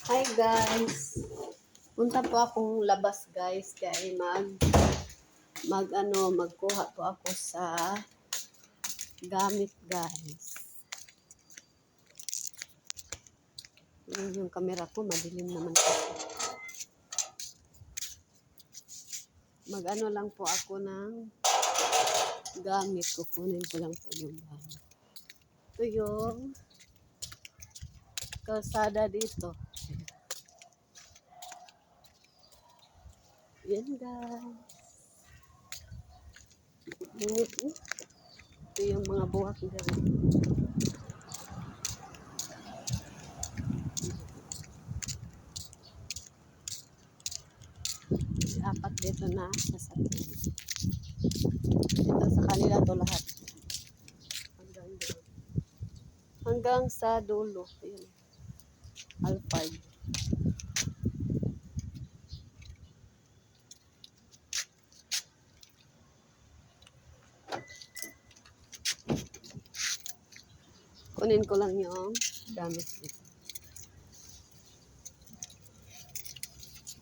Hi guys. Punta po akong labas guys kaya magkuha po ako sa gamit guys. Yung camera ko madilim naman po. Lang po ako ng gamit. Kukunin ko lang po yung gamit. Ito yung kalsada dito. Yan guys. Ito yung mga buwak dyan. Apat dito na sasakyan. Dito sa kanila to lahat. Hanggang sa dulo. Ayan. Alphard. Kunin ko lang yung gamit dito.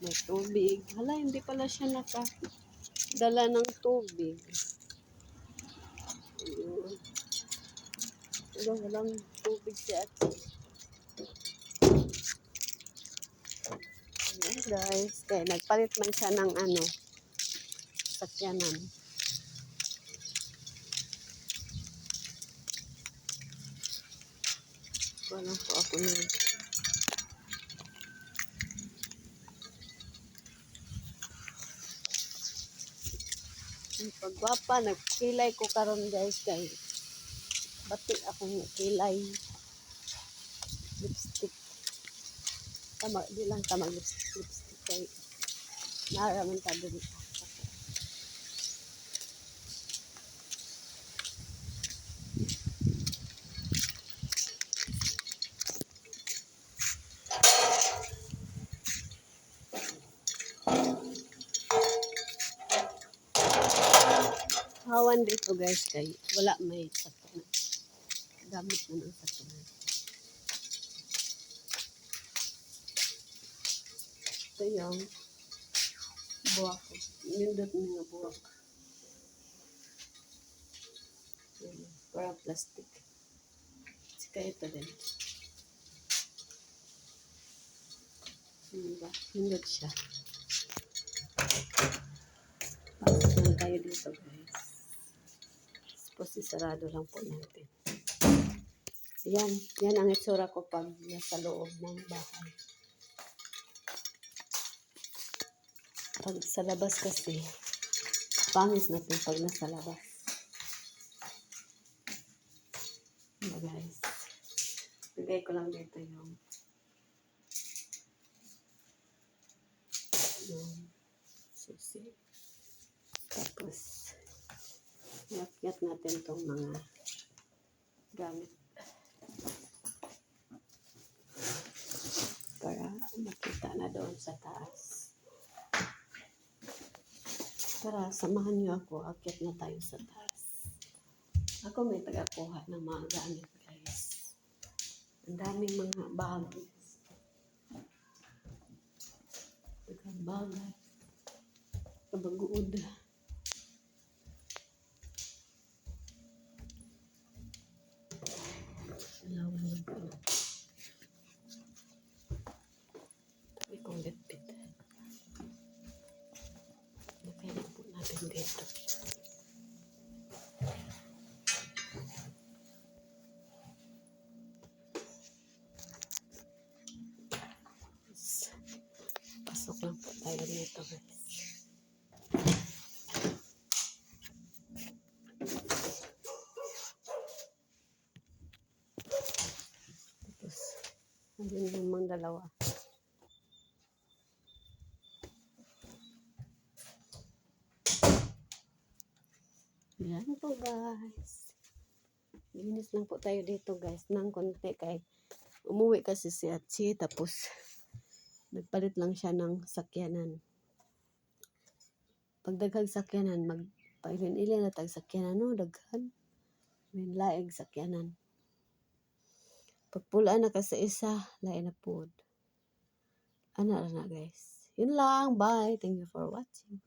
May tubig. Hala, hindi pala siya nakadala ng tubig. Walang tubig si ate. Ayan guys. Kaya nagpalit man siya ng sakyanan. Wala po ako na. Pagwapa, nagkilay ko karon guys kay bati akong kilay lipstick. Di lang tama lipstick kay naraman ka dun. Hawan dito guys kay wala may sakyanan. Gamit na ng sakyanan. Ito yung buwak. Nindot mga buwak. Parang plastic. Sika ito din. Nindot siya. Pasok lang tayo dito guys. Tapos isarado lang po natin. Yan ang itsura ko pag nasa loob ng bahay. Pag sa labas kasi, pangis natin pag nasa labas. Guys, lagay ko lang dito yung susi. Tapos, iakyat natin itong mga gamit. Para makita na doon sa taas. Tara, samahan niyo ako. Akyat na tayo sa taas. Ako may tagakuha ng mga gamit, guys. Ang daming mga bagay. Bagay. Kabaguod. Lawan lang po. Tabi kong litpit. Lagay na po natin dito. Pasok lang po tayo dito guys. Tapos, andun yung mga dalawa. Yan po guys. Linis lang po tayo dito guys ng konti kay umuwi kasi si Atsi tapos nagpalit lang siya ng sakyanan. Pag daghang sakyanan, magpailin-ilin na tag sakyanan, no? Daghan. May laig sakyanan. Pag pula na kasi isa, lain na po. Ano na guys. Yun lang. Bye. Thank you for watching.